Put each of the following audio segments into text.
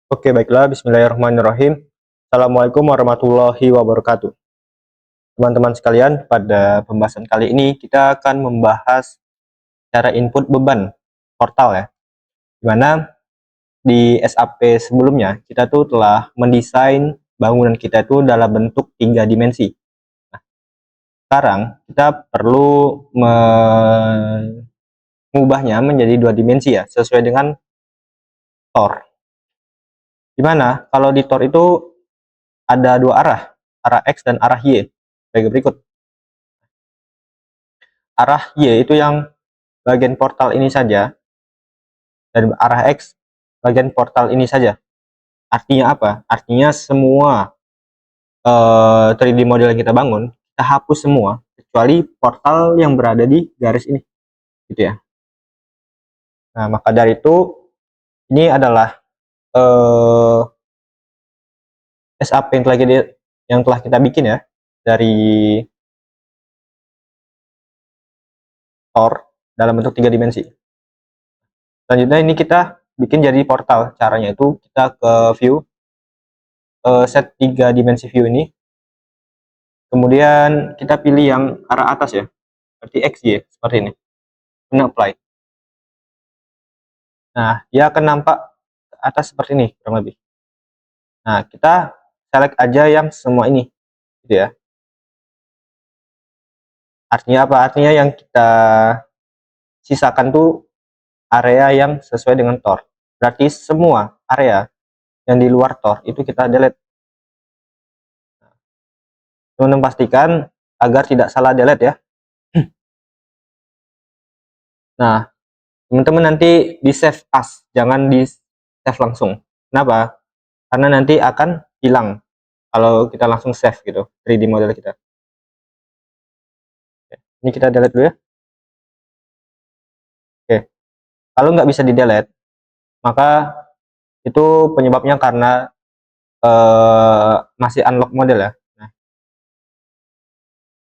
Oke, baiklah. Bismillahirrahmanirrahim. Assalamualaikum warahmatullahi wabarakatuh. Teman-teman sekalian, pada pembahasan kali ini kita akan membahas cara input beban portal ya. Dimana di SAP sebelumnya kita tuh telah mendesain bangunan kita itu dalam bentuk 3 dimensi. Nah, sekarang kita perlu mengubahnya menjadi 2 dimensi ya, sesuai dengan TOR. Dimana kalau di TOR itu ada 2 arah, arah X dan arah Y. Sebagai berikut. Arah Y itu yang bagian portal ini saja, dan arah X bagian portal ini saja. Artinya apa? Artinya semua 3D model yang kita bangun, kita hapus semua, kecuali portal yang berada di garis ini, gitu ya. Nah, maka dari itu, ini adalah SAP yang telah kita bikin ya, dari TOR dalam bentuk 3 dimensi. Selanjutnya ini kita bikin jadi portal. Caranya itu kita ke view, set 3 dimensi view ini, kemudian kita pilih yang arah atas ya, seperti X, Y, seperti ini. Kemudian apply. Nah, dia akan nampak ke atas seperti ini, kurang lebih. Nah, kita select aja yang semua ini, gitu ya. Artinya apa? Artinya yang kita sisakan tuh area yang sesuai dengan TOR. Berarti semua area yang di luar TOR itu kita delete. Teman-teman pastikan agar tidak salah delete ya. Nah, teman-teman nanti di save as, jangan di save langsung. Kenapa? Karena nanti akan hilang kalau kita langsung save gitu 3D model kita. Ini kita delete dulu ya. Oke, kalau nggak bisa di delete, maka itu penyebabnya karena masih unlock model ya. Nah,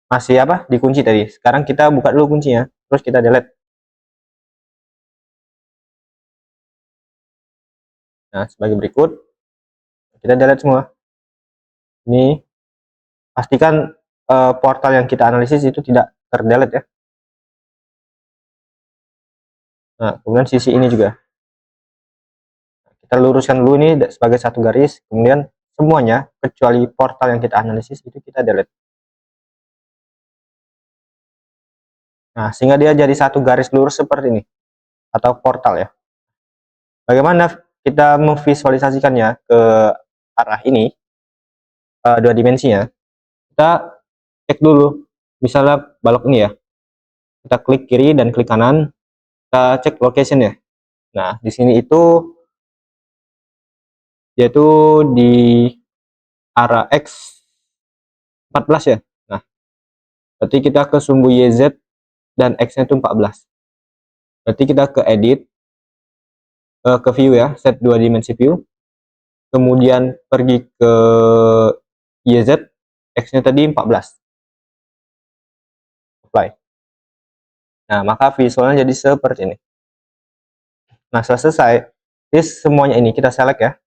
masih apa? Dikunci tadi. Sekarang kita buka dulu kuncinya, terus kita delete. Nah, sebagai berikut, kita delete semua. Ini pastikan portal yang kita analisis itu tidak terdelete ya. Nah, kemudian sisi ini juga kita luruskan dulu ini sebagai satu garis, kemudian semuanya kecuali portal yang kita analisis itu kita delete. Nah, sehingga dia jadi satu garis lurus seperti ini, atau portal ya. Bagaimana kita memvisualisasikannya ke arah ini, 2 dimensinya? Kita cek dulu, misalnya balok ini ya, kita klik kiri dan klik kanan, kita cek location ya. Nah, di sini itu yaitu di arah X 14 ya. Nah, berarti kita ke sumbu YZ dan X-nya itu 14. Berarti kita ke edit, ke view ya, set 2 dimensi view. Kemudian pergi ke YZ, X-nya tadi 14. Apply. Nah, maka visualnya jadi seperti ini. Nah, setelah selesai, jadi semuanya ini kita select ya.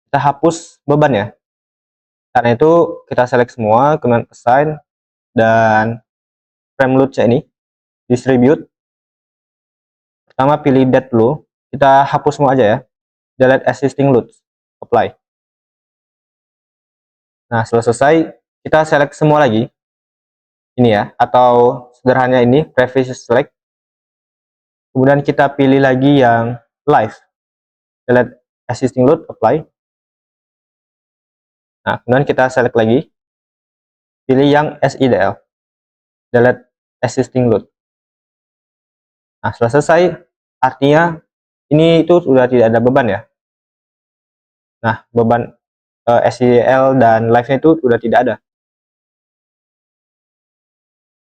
Kita hapus beban ya. Karena itu kita select semua, kemudian assign, dan frame load-nya ini, distribute. Pertama pilih date dulu, kita hapus semua aja ya. Delete existing loads, apply. Nah, setelah selesai, kita select semua lagi. Ini ya, atau sederhananya ini, previous select. Kemudian kita pilih lagi yang live. Delete existing load, apply. Nah, kemudian kita select lagi. Pilih yang SIDL. Delete existing load. Nah, setelah selesai, artinya ini itu sudah tidak ada beban ya. Nah, beban SIDL dan live-nya itu sudah tidak ada.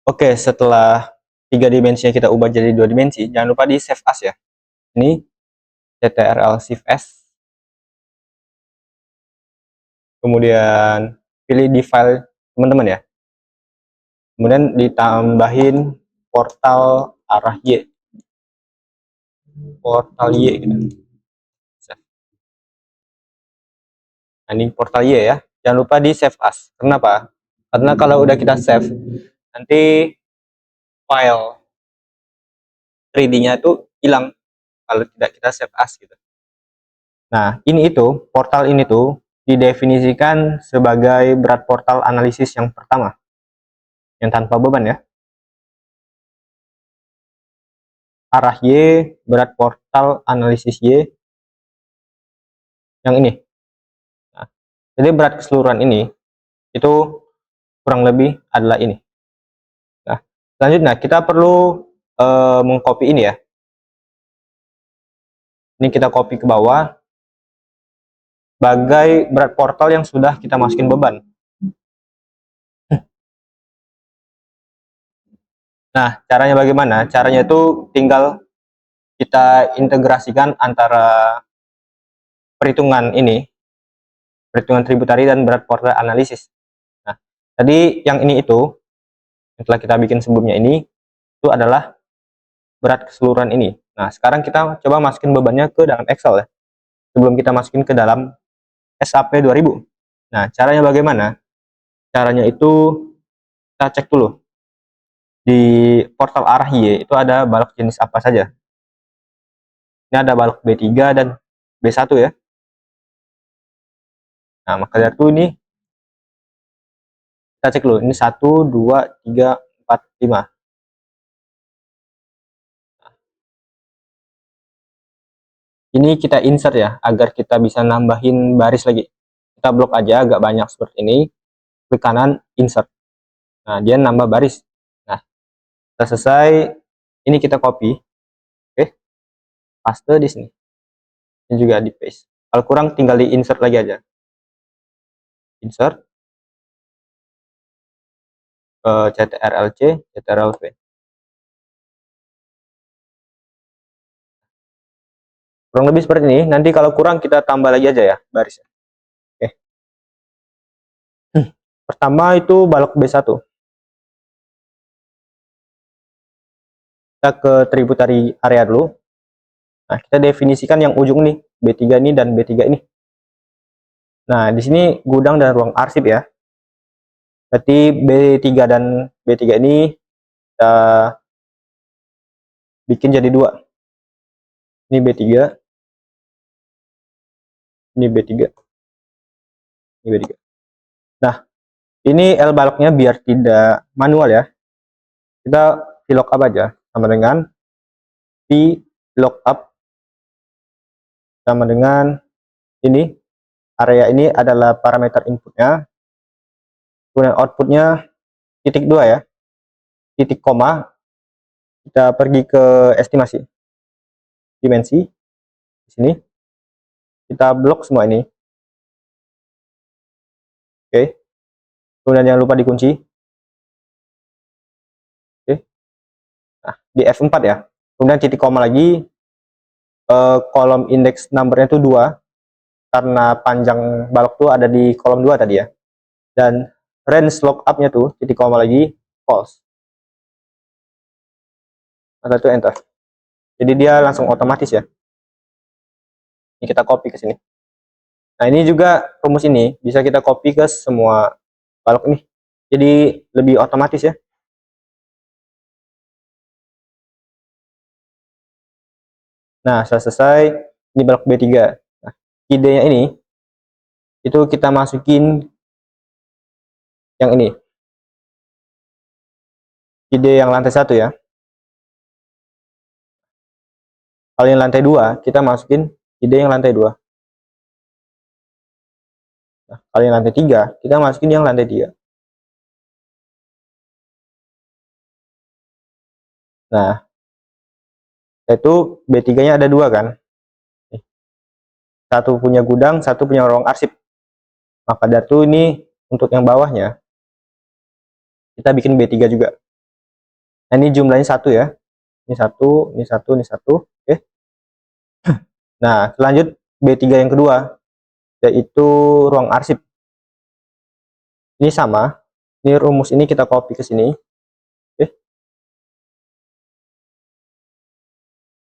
Oke, setelah 3 dimensinya kita ubah jadi 2 dimensi, jangan lupa di save as ya. Ini ctrl shift s, kemudian pilih di file teman-teman ya, kemudian ditambahin portal arah Y, portal Y gitu. Nah, ini portal Y ya. Jangan lupa di save as. Kenapa? Karena kalau udah kita save, nanti file 3D-nya itu hilang kalau tidak kita save as gitu. Nah, ini itu portal ini tuh didefinisikan sebagai berat portal analisis yang pertama, yang tanpa beban ya. Arah Y, berat portal analisis Y, yang ini. Nah, jadi berat keseluruhan ini itu kurang lebih adalah ini. Nah, selanjutnya kita perlu mengcopy ini ya. Ini kita copy ke bawah sebagai berat portal yang sudah kita masukin beban. Nah, caranya bagaimana? Caranya itu tinggal kita integrasikan antara perhitungan ini, perhitungan tributari dan berat portal analisis. Nah, tadi yang ini itu, yang telah kita bikin sebelumnya ini, itu adalah berat keseluruhan ini. Nah, sekarang kita coba masukin bebannya ke dalam Excel ya, sebelum kita masukin ke dalam SAP 2000. Nah, caranya bagaimana? Caranya itu kita cek dulu. Di portal arah Y itu ada balok jenis apa saja. Ini ada balok B3 dan B1 ya. Nah, maka dari itu ini kita cek dulu. Ini 1, 2, 3, 4, 5. Ini kita insert ya, agar kita bisa nambahin baris lagi. Kita blok aja agak banyak seperti ini. Klik kanan, insert. Nah, dia nambah baris. Nah, kita selesai. Ini kita copy. Oke, paste di sini. Ini juga di paste. Kalau kurang tinggal di insert lagi aja. Insert ke CTRL-C, CTRL-V. Kurang lebih seperti ini. Nanti kalau kurang kita tambah lagi aja ya barisnya. Oke. Pertama itu balok B1. Kita ke tributary area dulu. Nah, kita definisikan yang ujung nih, B3 ini dan B3 ini. Nah, di sini gudang dan ruang arsip ya. Berarti B3 dan B3 ini kita bikin jadi dua. Ini B3, ini B3, ini B3. Nah, ini L baloknya biar tidak manual ya. Kita VLOOKUP aja sama dengan VLOOKUP sama dengan ini. Area ini adalah parameter inputnya. Kemudian outputnya titik 2 ya. Titik koma. Kita pergi ke estimasi. Dimensi. Di sini. Kita blok semua ini. Oke. Kemudian jangan lupa dikunci. Oke. Nah, di F4 ya. Kemudian titik koma lagi. Kolom index numbernya itu 2. Karena panjang balok tuh ada di kolom 2 tadi ya. Dan range lookup-nya tuh titik koma lagi false. Maka itu enter. Jadi dia langsung otomatis ya. Ini kita copy ke sini. Nah, ini juga rumus ini bisa kita copy ke semua balok nih. Jadi lebih otomatis ya. Nah, setelah selesai, ini balok B3. Nah, idenya ini itu kita masukin yang ini. Ide yang lantai 1 ya. Kalau yang lantai 2, kita masukin ide yang lantai 2. Nah, kalau yang lantai 3, kita masukin yang lantai 3. Nah, itu B3-nya ada 2 kan. Satu punya gudang, satu punya ruang arsip. Maka dari itu ini untuk yang bawahnya, kita bikin B3 juga. Nah, ini jumlahnya 1 ya. Ini 1, ini 1, ini 1. Oke. Nah, lanjut B3 yang kedua, yaitu ruang arsip. Ini sama. Ini rumus ini kita copy ke sini. Oke.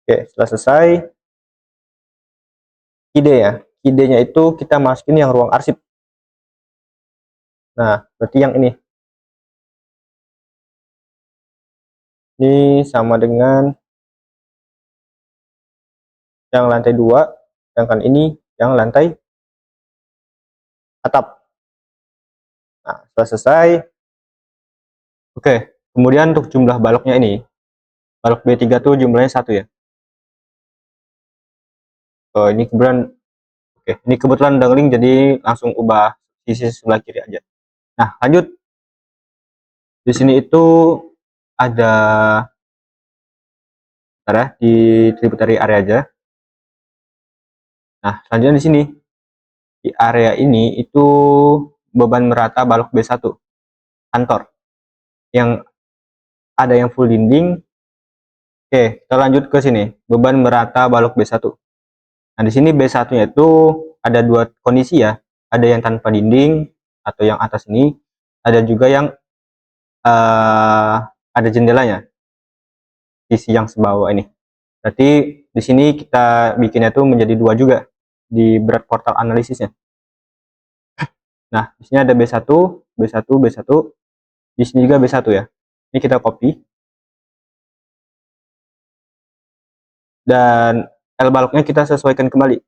Oke, setelah selesai, ide ya. idenya itu kita masukin yang ruang arsip. Nah, berarti yang ini. Ini sama dengan yang lantai 2, sedangkan ini yang lantai atap. Nah, setelah selesai, oke, kemudian untuk jumlah baloknya ini, balok B3 tuh jumlahnya 1 ya. Oh, ini kebetulan, oke, ini kebetulan dangling jadi langsung ubah sisi sebelah kiri aja. Nah, lanjut. Di sini itu ada, di tributary area aja. Nah, selanjutnya di sini, di area ini itu beban merata balok B1 kantor yang ada yang full dinding. Oke, kita lanjut ke sini, beban merata balok B1. Nah, di sini B1-nya itu ada dua kondisi ya, ada yang tanpa dinding atau yang atas ini, ada juga yang ada jendelanya sisi yang sebawah ini. Berarti di sini kita bikinnya tuh menjadi dua juga di berat portal analisisnya. Nah, di sini ada B1, B1, B1, di sini juga B1 ya. Ini kita copy. Dan L baloknya kita sesuaikan kembali.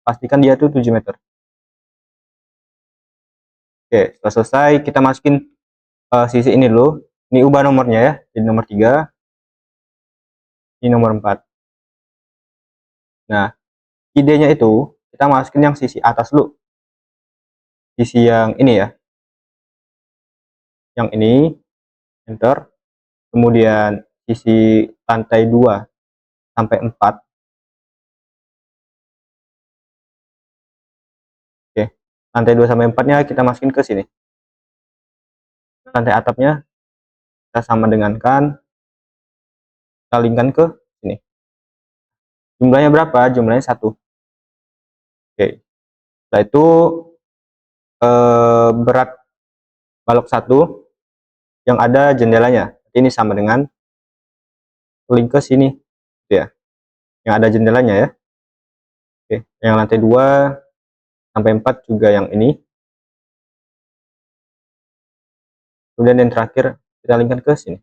Pastikan dia tuh 7 meter. Oke, setelah selesai kita masukin sisi ini dulu. Ini ubah nomornya ya, jadi nomor 3, ini nomor 4. Nah, idenya itu kita masukin yang sisi atas dulu. Sisi yang ini ya. Yang ini, enter. Kemudian sisi lantai 2 sampai 4. Oke. Lantai 2 sampai 4-nya kita masukin ke sini. Lantai atapnya kita sama dengankan, kita linkkan ke sini. Jumlahnya berapa? Jumlahnya 1. Oke. Setelah itu berat balok 1 yang ada jendelanya. Ini sama dengan link ke sini ya. Yang ada jendelanya ya. Oke, yang lantai 2 sampai 4 juga yang ini. Kemudian yang terakhir kita linkkan ke sini.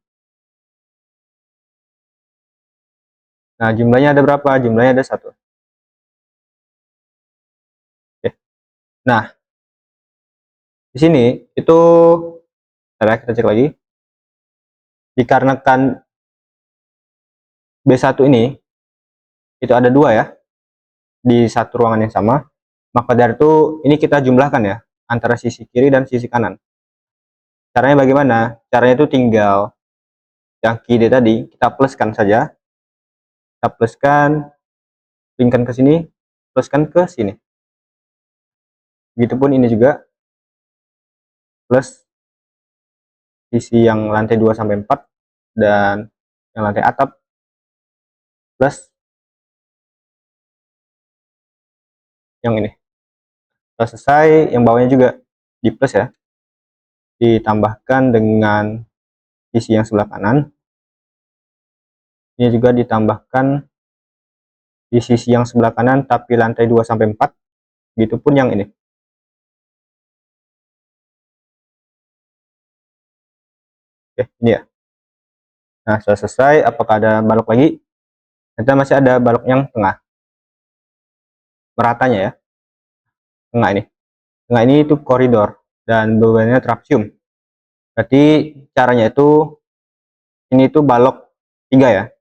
Nah, jumlahnya ada berapa? Jumlahnya ada 1. Oke. Nah, di sini itu kita cek lagi. Dikarenakan B1 ini itu ada 2 ya di satu ruangan yang sama, maka dari itu ini kita jumlahkan ya antara sisi kiri dan sisi kanan. Caranya bagaimana? Caranya itu tinggal yang kiri tadi kita pluskan saja. Kita pluskan, linkkan ke sini, pluskan ke sini. Begitupun ini juga plus sisi yang lantai 2 sampai 4 dan yang lantai atap plus yang ini. Setelah selesai, yang bawahnya juga di plus ya. Ditambahkan dengan sisi yang sebelah kanan. Ini juga ditambahkan di sisi yang sebelah kanan tapi lantai 2 sampai 4. Begitupun yang ini. Oke, ini ya. Nah, setelah selesai, apakah ada balok lagi? Kita masih ada balok yang tengah. Meratanya ya. Tengah ini. Tengah ini itu koridor dan bebannya trapsium. Berarti caranya itu ini tuh balok 3 ya.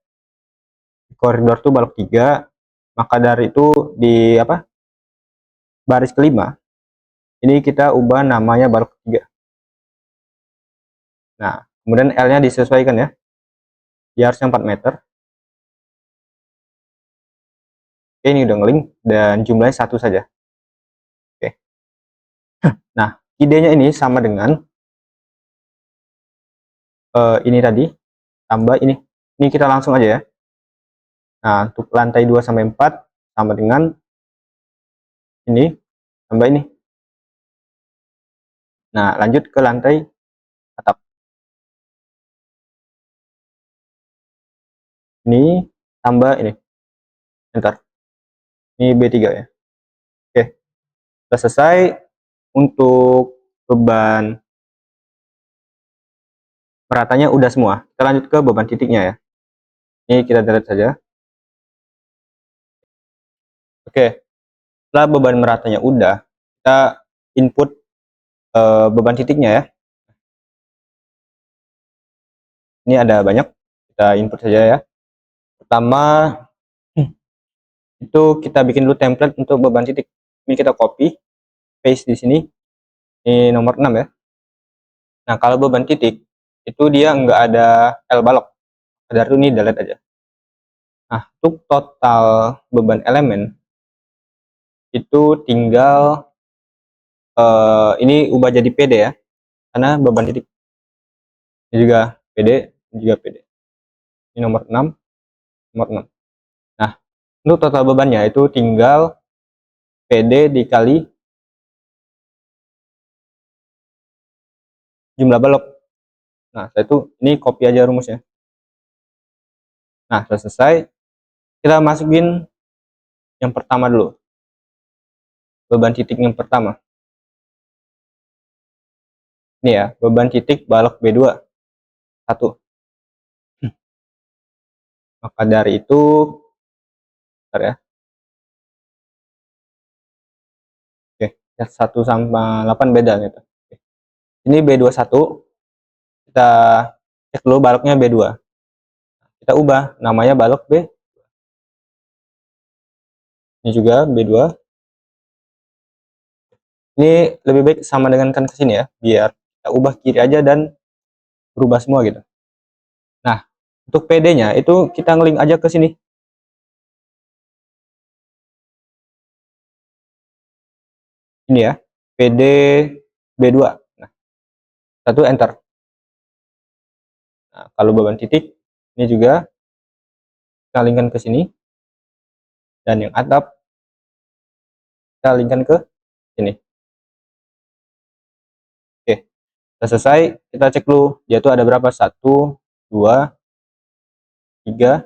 Koridor tuh balok 3. Maka dari itu di baris kelima ini kita ubah namanya balok 3. Nah, kemudian L-nya disesuaikan ya. Dia harusnya 4 meter. Oke, ini udah ngelink dan jumlahnya 1 saja. Oke. Nah, idenya ini sama dengan ini tadi tambah ini. Ini kita langsung aja ya. Nah, untuk lantai 2 sampai 4 sama dengan ini tambah ini. Nah, lanjut ke lantai atap. Ini tambah ini. Enter. Ini B3 ya. Oke. Sudah selesai untuk beban meratanya udah semua. Kita lanjut ke beban titiknya ya. Ini kita delete saja. Oke, setelah beban meratanya udah, kita input beban titiknya ya. Ini ada banyak, kita input saja ya. Pertama itu kita bikin dulu template untuk beban titik. Ini kita copy, paste di sini. Ini nomor 6 ya. Nah, kalau beban titik itu dia nggak ada L balok. Ada ini delete aja. Nah, untuk total beban elemen itu tinggal ini ubah jadi PD ya. Karena beban titik ini juga PD, ini juga PD. Ini nomor 6, nomor 6. Nah, untuk total bebannya itu tinggal PD dikali jumlah balok. Nah, setelah itu ini copy aja rumusnya. Nah, sudah selesai. Kita masukin yang pertama dulu. Beban titik yang pertama. Ini ya, beban titik balok B2. 1. Maka dari itu, bentar ya. Oke, 1 sama 8 beda gitu. Oke. Ini B21. Kita cek dulu baloknya B2. Kita ubah namanya balok B. Ini juga B2. Ini lebih baik sama dengan kan ke sini ya, biar kita ubah kiri aja dan berubah semua gitu. Nah, untuk PD-nya itu kita ngelink aja ke sini. Ini ya, PD B2. Nah, satu enter. Nah, kalau beban titik ini juga kita linkkan ke sini. Dan yang atap kita linkkan ke sini. Oke, sudah selesai. Kita cek dulu dia tuh ada berapa? 1, 2, 3,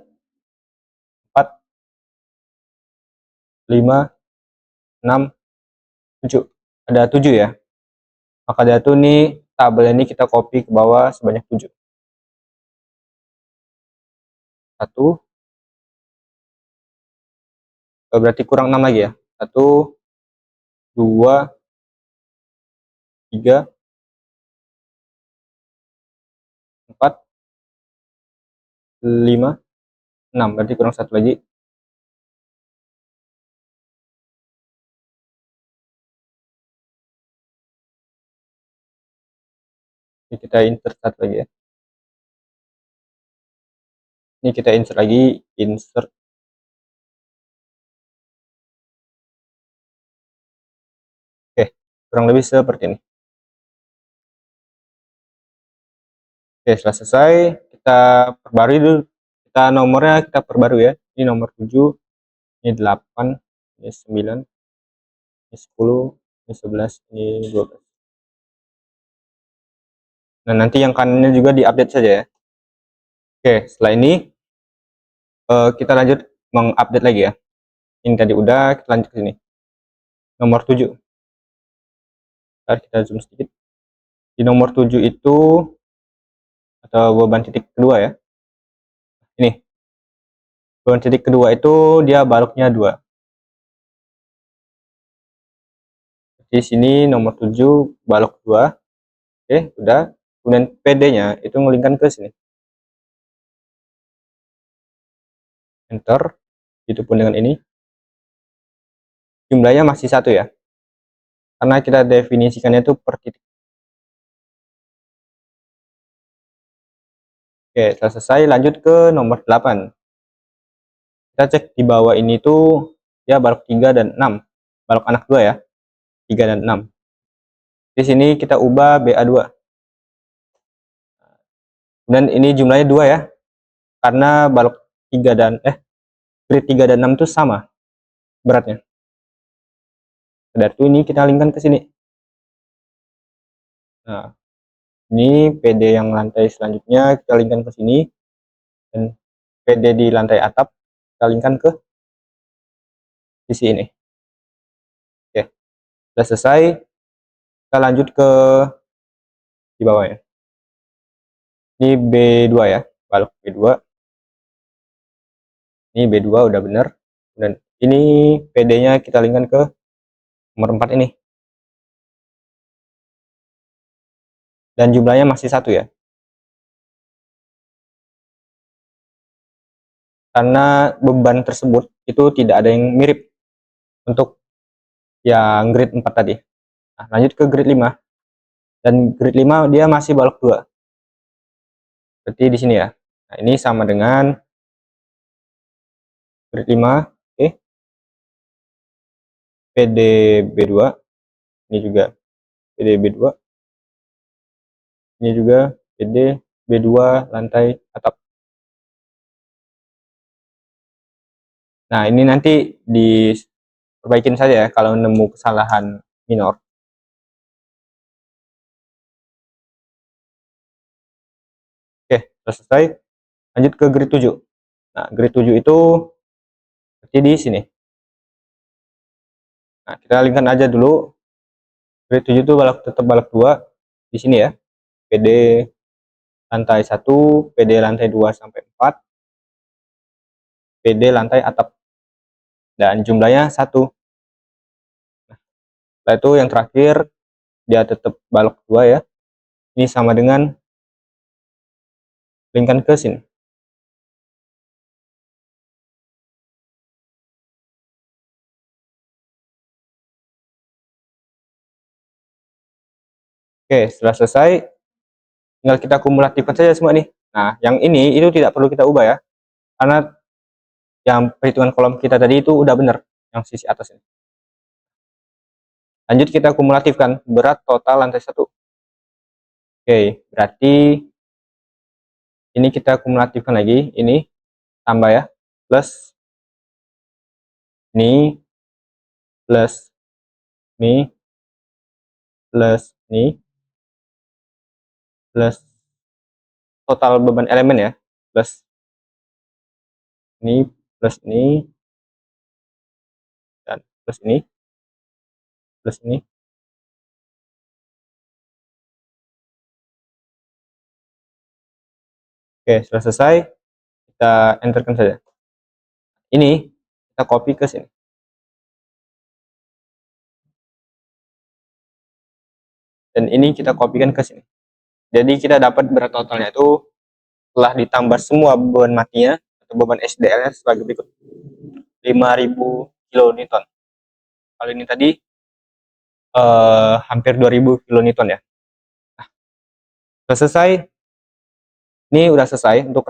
4, 5, 6, 7. Ada 7 ya. Maka dari itu nih tabel ini kita copy ke bawah sebanyak 7. 1, berarti kurang 6 lagi ya. 1, 2, 3, 4, 5, 6. Berarti kurang 1 lagi. Ini kita insert 1 lagi ya. Ini kita insert lagi, insert. Oke, kurang lebih seperti ini. Oke, setelah selesai, kita perbarui dulu. Kita nomornya kita perbarui ya. Ini nomor 7, ini 8, ini 9, ini 10, ini 11, ini 12. Nah, nanti yang kanannya juga diupdate saja ya. Oke, setelah ini kita lanjut mengupdate lagi ya. Ini tadi udah, kita lanjut ke sini. Nomor 7. Ntar kita zoom sedikit. Di nomor 7 itu atau beban titik kedua ya. Ini. Beban titik kedua itu dia baloknya 2. Di sini nomor 7 balok 2. Oke, udah. Kemudian PD-nya itu ngelingkan ke sini. Enter. Itu pun dengan ini. Jumlahnya masih 1 ya. Karena kita definisikannya itu per titik. Oke, setelah selesai lanjut ke nomor 8. Kita cek di bawah ini tuh ya balok 3 dan 6. Balok anak 2 ya. 3 dan 6. Di sini kita ubah BA2. Dan ini jumlahnya 2 ya. Karena balok 3 dan grid 3 dan 6 itu sama beratnya. Dari itu ini kita linkkan ke sini. Nah, ini PD yang lantai selanjutnya kita linkkan ke sini. Dan PD di lantai atap kita linkkan ke sisi ini. Oke, Sudah selesai, kita lanjut ke di bawah ya. Ini B2 ya, balok B2. Ini B2 udah bener. Dan ini PD-nya kita linkkan ke nomor 4 ini. Dan jumlahnya masih 1 ya. Karena beban tersebut itu tidak ada yang mirip untuk yang grade 4 tadi. Nah, lanjut ke grade 5. Dan grade 5 dia masih balok 2. Berarti di sini ya. Nah, ini sama dengan grade 5. Oke. PD B2. Ini juga PD B2. Ini juga PD B2 lantai atap. Nah, ini nanti diperbaikin saja ya kalau nemu kesalahan minor. Oke, selesai. Lanjut ke grid 7. Nah, grid 7 itu seperti di sini. Nah, kita linkkan aja dulu. Grid 7 itu tetap balok 2 di sini ya. PD lantai 1, PD lantai 2 sampai 4, PD lantai atap. Dan jumlahnya 1. Nah, setelah itu yang terakhir dia tetap balok 2 ya. Ini sama dengan linkkan ke sini. Oke, setelah selesai tinggal kita kumulatifkan saja semua nih. Nah, yang ini itu tidak perlu kita ubah ya. Karena yang perhitungan kolom kita tadi itu udah benar yang sisi atas ini. Lanjut kita kumulatifkan berat total lantai 1. Oke, berarti ini kita kumulatifkan lagi, ini tambah ya, plus ini plus ini plus ini plus total beban elemen ya, plus ini plus ini dan plus ini plus ini. Oke, sudah selesai, kita enterkan saja. Ini kita copy ke sini. Dan ini kita kopikan ke sini. Jadi kita dapat berat totalnya itu telah ditambah semua beban matinya atau beban SDL-nya sebagai berikut. 5000 kilonewton. Kalau ini tadi hampir 2000 kilonewton ya. Nah, selesai. Ini udah selesai untuk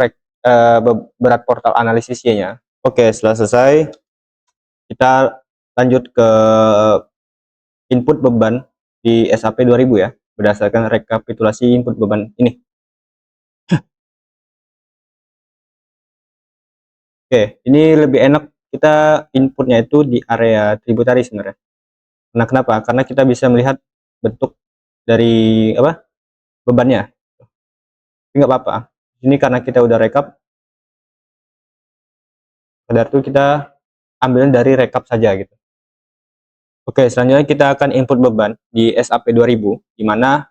berat portal analisis Y-nya. Oke, setelah selesai kita lanjut ke input beban di SAP 2000 ya, berdasarkan rekapitulasi input beban ini. Oke, ini lebih enak kita inputnya itu di area tributary sebenarnya. Nah, kenapa? Karena kita bisa melihat bentuk dari bebannya. Nggak apa-apa. Ini karena kita udah rekap, pada itu kita ambil dari rekap saja gitu. Oke, selanjutnya kita akan input beban di SAP 2000, di mana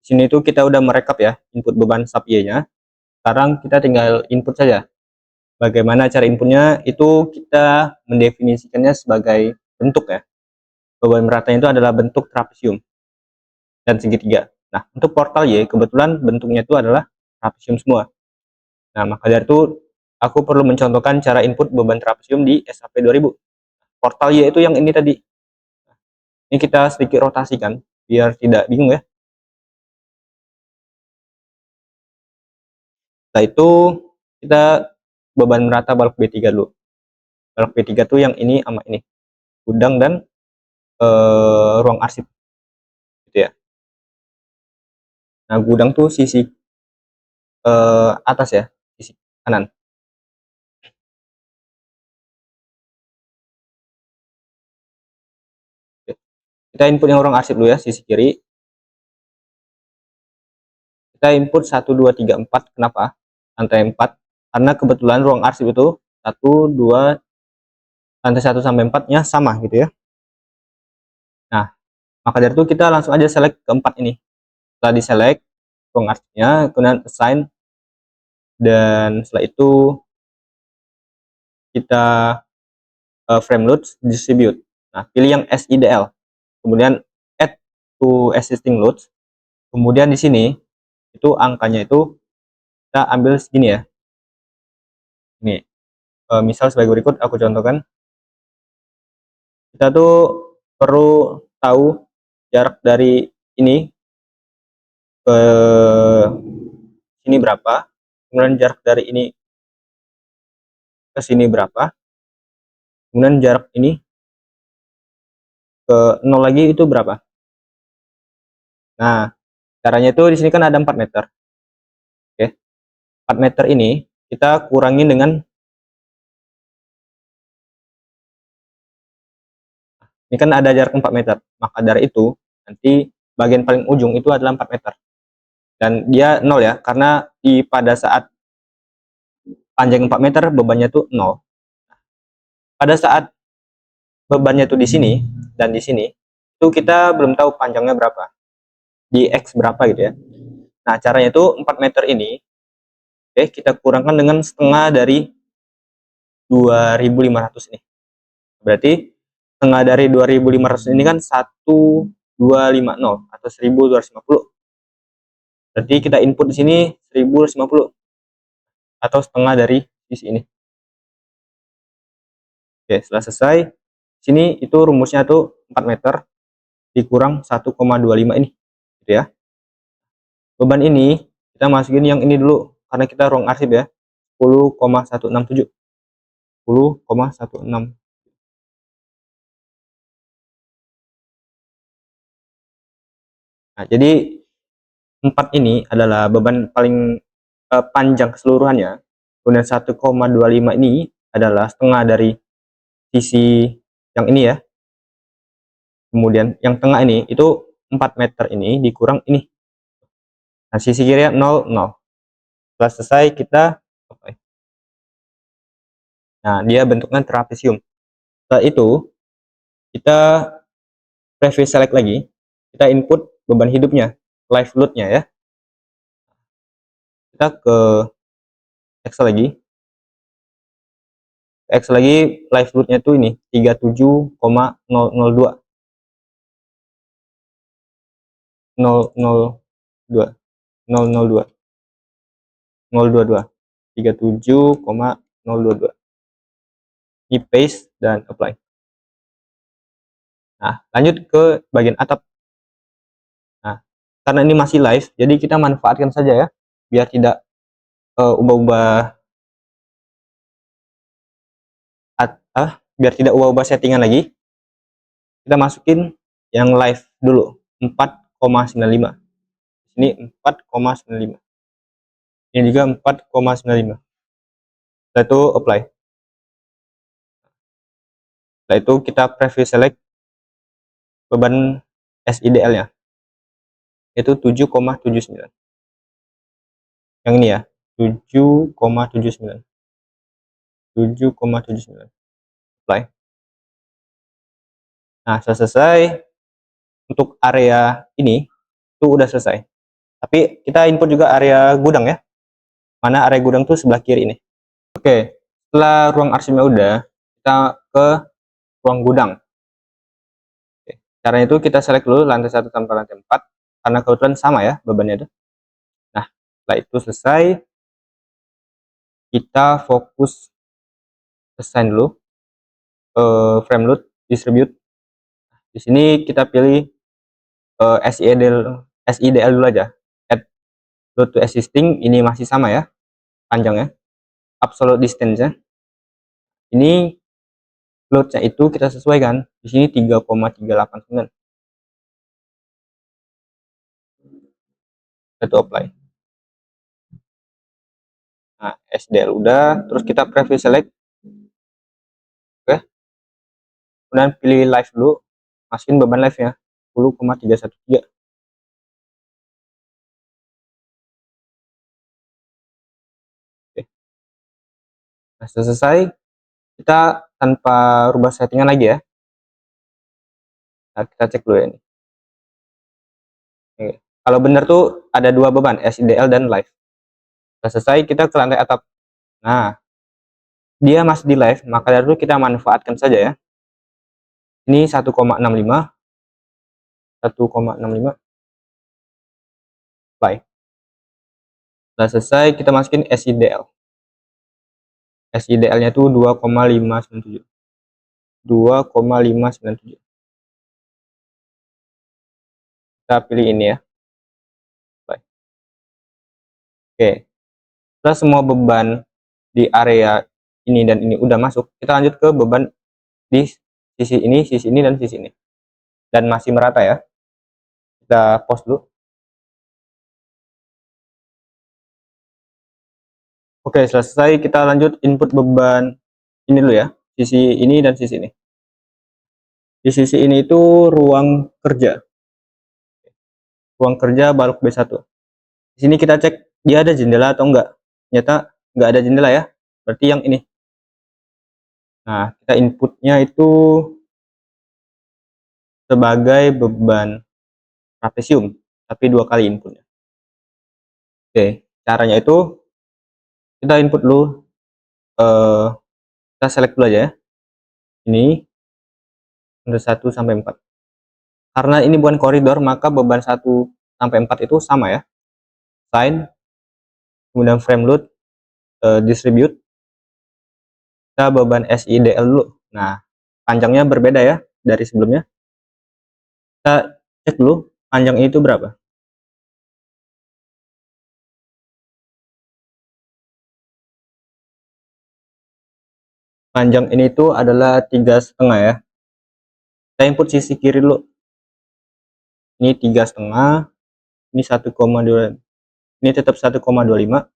sini itu kita udah merekap ya input beban SAP Y-nya. Sekarang kita tinggal input saja. Bagaimana cara inputnya? Itu kita mendefinisikannya sebagai bentuk ya. Beban beratnya itu adalah bentuk trapesium dan segitiga. Nah, untuk portal Y kebetulan bentuknya itu adalah trapesium semua. Nah, maka dari itu aku perlu mencontohkan cara input beban trapesium di SAP 2000. Portal Y itu yang ini tadi. Ini kita sedikit rotasikan biar tidak bingung ya. Setelah itu kita beban merata balok B3 dulu. Balok B3 tuh yang ini sama ini, gudang dan ruang arsip gitu ya. Nah, gudang tuh sisi atas ya, sisi kanan. Oke. Kita input yang ruang arsip dulu ya, sisi kiri. Kita input 1 2 3 4. Kenapa? Lantai 4. Karena kebetulan ruang arsip itu 1 2 lantai 1 sampai 4-nya sama gitu ya. Nah, Maka dari itu kita langsung aja select keempat ini. Setelah di select ruang arsipnya, kemudian assign, dan setelah itu kita frame loads distribute. Nah, pilih yang SIDL, kemudian add to existing loads, kemudian di sini itu angkanya itu kita ambil segini ya. Ini misal sebagai berikut aku contohkan. Kita tuh perlu tahu jarak dari ini ke sini berapa, kemudian jarak dari ini ke sini berapa, kemudian jarak ini ke 0 lagi itu berapa. Nah, caranya itu di sini kan ada 4 meter. Oke. 4 meter ini kita kurangin dengan ini kan ada jarak 4 meter. Maka dari itu nanti bagian paling ujung itu adalah 4 meter. Dan dia 0 ya, karena pada saat panjang 4 meter bebannya itu 0. Pada saat bebannya itu di sini dan di sini itu kita belum tahu panjangnya berapa, di X berapa gitu ya. Nah, caranya itu 4 meter ini kita kurangkan dengan setengah dari 2500 ini. Berarti setengah dari 2500 ini kan 1250 atau 1250. Berarti kita input di sini 1050 atau setengah dari sisi ini. Oke, setelah selesai sini itu rumusnya tuh 4 meter dikurang 1,25 ini gitu ya. Beban ini kita masukin yang ini dulu karena kita ruang arsip ya, 10,167. 10,16. Nah, jadi 4 ini adalah beban paling panjang keseluruhannya. Kemudian 1,25 ini adalah setengah dari sisi yang ini ya. Kemudian yang tengah ini itu 4 meter ini dikurang ini. Nah, sisi kiri 0, 0. Setelah selesai kita nah, dia bentuknya trapesium. Setelah itu kita preview select lagi. Kita input beban hidupnya, live load-nya ya. Kita ke Excel lagi. Excel lagi live load-nya itu ini 37,002. 002 002 022 37,022. Di paste dan apply. Nah, lanjut ke bagian atap. Nah, karena ini masih live, jadi kita manfaatkan saja ya, biar tidak ubah-ubah biar tidak ubah-ubah settingan lagi. Kita masukin yang live dulu 4,95. Ini 4,95. Ini juga 4,95. Setelah itu apply. Setelah itu kita preview select beban SIDL-nya. Itu 7,79. Yang ini ya, 7,79. 7,79. Apply. Nah, selesai. Untuk area ini itu udah selesai. Tapi kita input juga area gudang ya. Mana area gudang tuh sebelah kiri ini. Oke, setelah ruang arsipnya udah, kita ke ruang gudang. Oke, caranya itu kita select dulu lantai 1 sampai lantai 4 karena kebetulan sama ya bebannya itu. Nah, setelah itu selesai, kita fokus assign dulu frame load distribute. Di sini kita pilih SIDL dulu aja. Add load to existing ini masih sama ya panjangnya. Absolute distance ya. Ini loadnya itu kita sesuaikan. Di sini 3,389. Itu apply. Nah, SDL udah, terus kita preview select. Oke. Kemudian pilih live dulu. Masukin beban live nya 10,313. Oke. Nah, selesai. Kita tanpa rubah settingan lagi ya. Nah, kita cek dulu ya ini. Oke. Kalau benar tuh ada dua beban, SIDL dan live. Setelah selesai kita ke lantai atap. Nah, dia masih di live, maka dari itu kita manfaatkan saja ya. Ini 1,65 live. Setelah selesai kita masukin SIDL. SIDL-nya itu 2,597. 2,597. Kita pilih ini ya. Live. Oke. Setelah semua beban di area ini dan ini udah masuk, kita lanjut ke beban di sisi ini, dan sisi ini. Dan masih merata ya. Kita pause dulu. Oke, selesai. Kita lanjut input beban ini dulu ya. Sisi ini dan sisi ini. Di sisi ini itu ruang kerja. Ruang kerja balok B1. Di sini kita cek dia ada jendela atau enggak. Ternyata enggak ada jendela ya. Berarti yang ini. Nah, kita inputnya itu sebagai beban trapesium, tapi 2 kali inputnya. Oke, caranya itu kita input dulu, kita select dulu aja ya. Ini dari 1 sampai 4. Karena ini bukan koridor, maka beban 1 sampai 4 itu sama ya. Sign, kemudian frame load, distribute. Kita beban SIDL dulu. Nah, panjangnya berbeda ya dari sebelumnya. Kita cek dulu panjang itu berapa. Panjang ini itu adalah 3,5 ya. Kita input sisi kiri dulu. Ini 3,5. Ini 1,2. Ini tetap 1,25.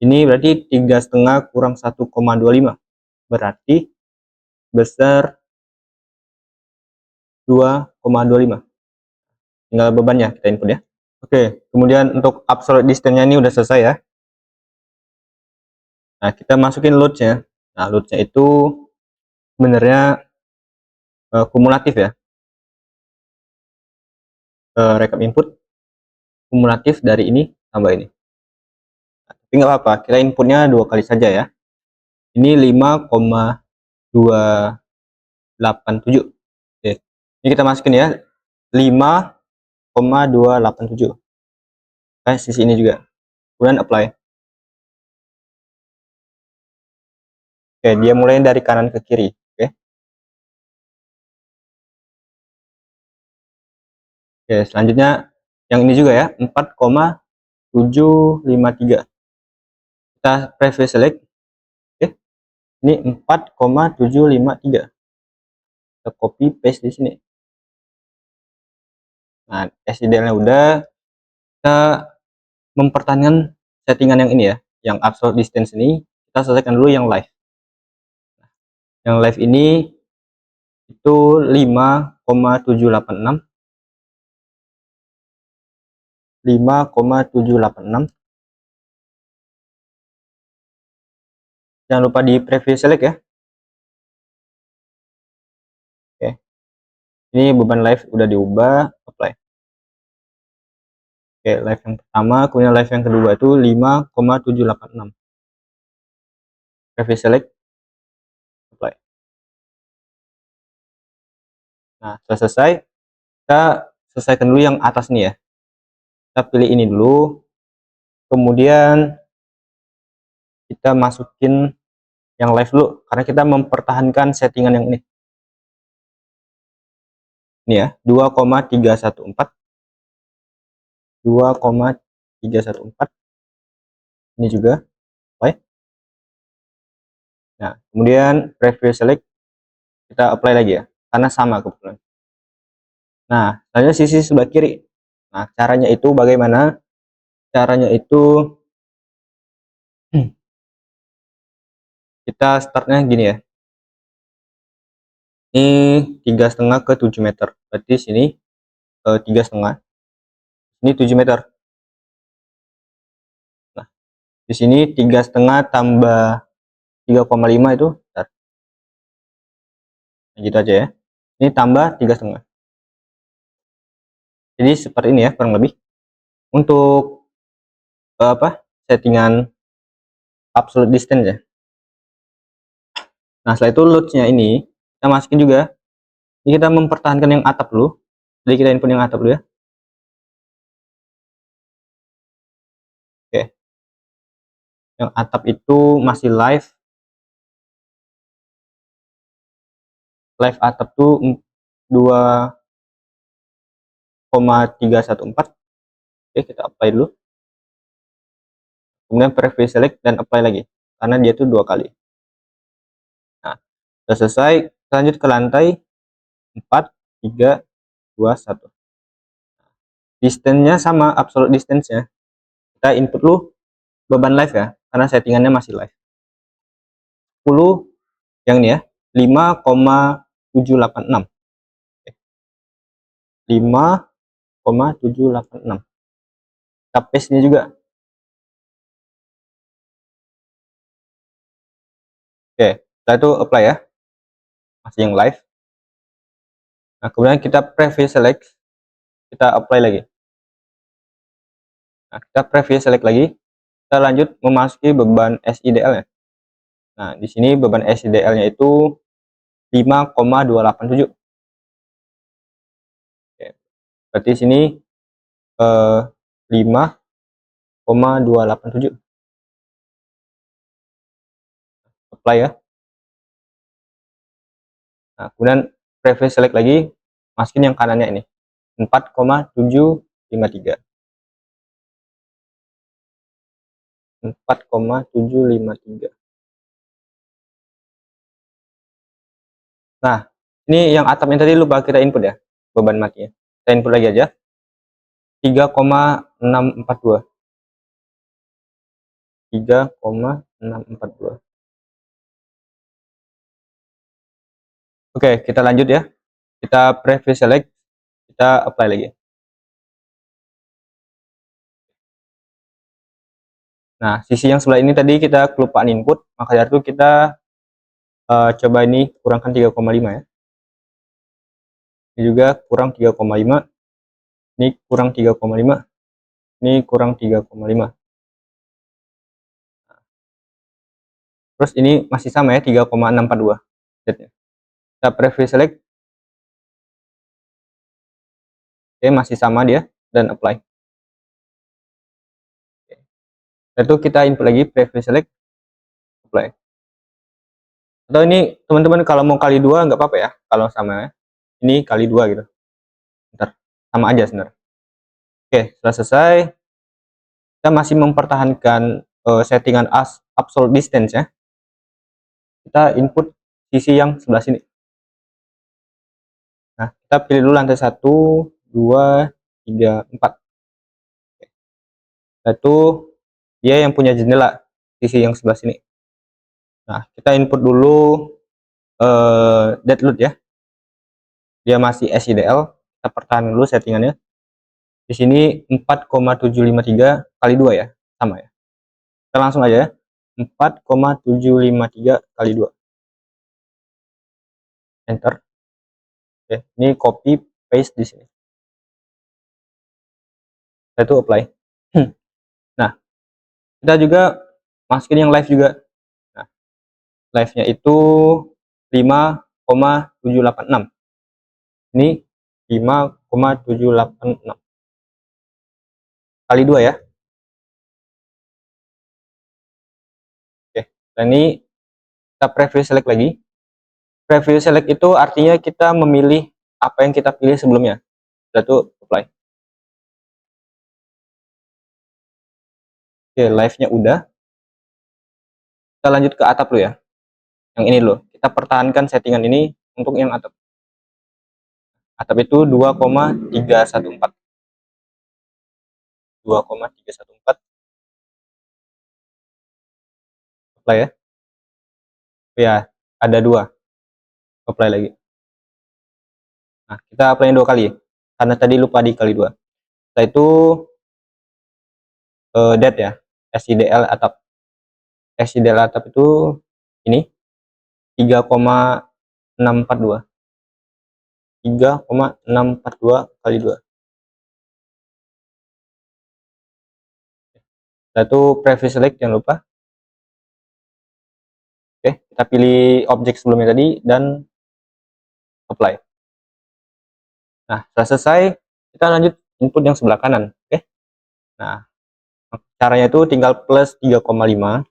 Ini berarti 3,5 kurang 1,25. Berarti besar 2,25. Tinggal bebannya kita input ya. Oke, kemudian untuk absolute distance-nya ini udah selesai ya. Nah, kita masukin load-nya. Nah, load-nya itu sebenarnya kumulatif ya. Rekap input kumulatif dari ini tambah ini. Nah, tapi nggak apa-apa, kita inputnya 2 kali saja ya. Ini 5,287. Oke, ini kita masukin ya, 5,287. Sisi ini juga, kemudian apply. Oke, dia mulai dari kanan ke kiri. Oke. Oke, selanjutnya yang ini juga ya, 4,753. Kita preview select. Oke, ini 4,753. Kita copy paste di sini. Nah, SIDL-nya udah. Kita mempertahankan settingan yang ini ya, yang absolute distance ini. Kita selesaikan dulu yang live. Yang live ini itu 5,786. 5,786. Jangan lupa di preview select ya. Oke, ini beban live udah diubah, apply. Oke, live yang pertama, kemudian live yang kedua itu 5,786. Preview select, apply. Nah, setelah selesai, kita selesaikan dulu yang atas nih ya. Kita pilih ini dulu, kemudian kita masukin yang live dulu, karena kita mempertahankan settingan yang ini. Ini ya, 2,314. 2,314. Ini juga apply. Nah, kemudian preview select, kita apply lagi ya, karena sama kebetulan. Nah, selanjutnya sisi sebelah kiri. Nah, caranya itu bagaimana? Caranya itu kita startnya gini ya. Ini 3,5 ke 7 meter. Berarti sini 3,5. Ini 7 meter. Nah, di sini 3,5 tambah 3,5 itu bentar. Nah, gitu aja ya. Ini tambah 3,5. Jadi seperti ini ya kurang lebih. untuk settingan absolute distance ya. Nah, setelah itu loads-nya ini kita masukin juga. Ini kita mempertahankan yang atap dulu. Jadi kita input yang atap dulu ya. Oke. Yang atap itu masih live. Live atap tuh 2,314. Oke, kita apply dulu. Kemudian preview select dan apply lagi karena dia tuh 2 kali. Nah, sudah selesai. Lanjut ke lantai 4, 3, 2, 1. Distance-nya sama, absolute distance-nya. Kita input dulu beban live ya, karena settingannya masih live. 10 yang ini ya, 5,786. 5,786. Kita paste-nya juga. Oke, setelah itu apply ya. Masih yang live. Nah, kemudian kita preview select, kita apply lagi. Nah, kita preview select lagi. Kita lanjut memasuki beban SIDL ya. Nah, di sini beban SIDL-nya itu 5,287. Oke, berarti sini 5,287. Apply ya. Nah, kemudian preview select lagi, masukin yang kanannya ini 4,753. 4,753. Nah, ini yang atap yang tadi lupa kita input ya, beban matinya. Kita input lagi aja. 3,642. 3,642. Oke, kita lanjut ya. Kita preview select, kita apply lagi. Nah, sisi yang sebelah ini tadi kita kelupaan input, maka dari itu kita coba ini kurangkan 3,5 ya. Ini juga kurang 3,5. Ini kurang 3,5. Ini kurang 3,5. Terus ini masih sama ya, 3,642. Kita preview select. Oke, masih sama dia dan apply. Lalu kita input lagi preview select, apply. Atau ini teman-teman kalau mau kali 2 nggak apa-apa ya, kalau sama ya. Ini kali 2 gitu. Bentar, sama aja sebenarnya. Oke, setelah selesai, kita masih mempertahankan settingan absolute distance ya. Kita input sisi yang sebelah sini. Nah, kita pilih dulu lantai 1, 2, 3, 4. Itu dia yang punya jendela, sisi yang sebelah sini. Nah, kita input dulu dead load ya. Dia masih SIDL, kita pertahankan dulu settingannya. Di sini 4,753 kali 2 ya, sama ya. Kita langsung aja ya. 4,753 kali 2. Enter. Oke, ini copy paste di sini. Saya itu apply. Nah, kita juga masukin yang live juga. Nah, live-nya itu 5,786. Ini 5,786 kali 2 ya. Oke, dan ini kita preview select lagi. Preview select itu artinya kita memilih apa yang kita pilih sebelumnya. Itu apply. Oke, live-nya udah. Kita lanjut ke atap dulu ya. Yang ini loh. Kita pertahankan settingan ini untuk yang atap. Atap itu 2,314. 2,314. Apply ya. Ya, ada 2. Apply lagi. Nah, kita apply 2 kali. Karena tadi lupa dikali 2. Setelah itu dead ya. SIDL atap. SIDL atap itu ini 3,642. 3,642 kali 2. Itu previous select, jangan lupa. Oke, kita pilih objek sebelumnya tadi dan apply. Nah, setelah selesai, kita lanjut input yang sebelah kanan. Oke. Nah, caranya itu tinggal plus 3,5.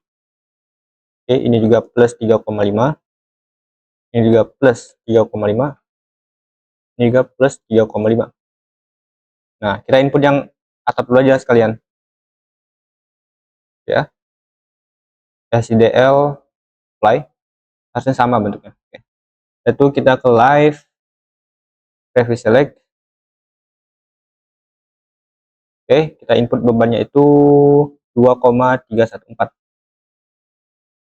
Oke, ini juga plus 3,5. Ini juga plus 3,5. Ini juga plus 3,5. Nah, kita input yang atap dulu aja sekalian. Ya. SIDL apply. Harusnya sama bentuknya. Oke. Itu kita ke live, preview select. Oke, kita input bebannya itu 2,314.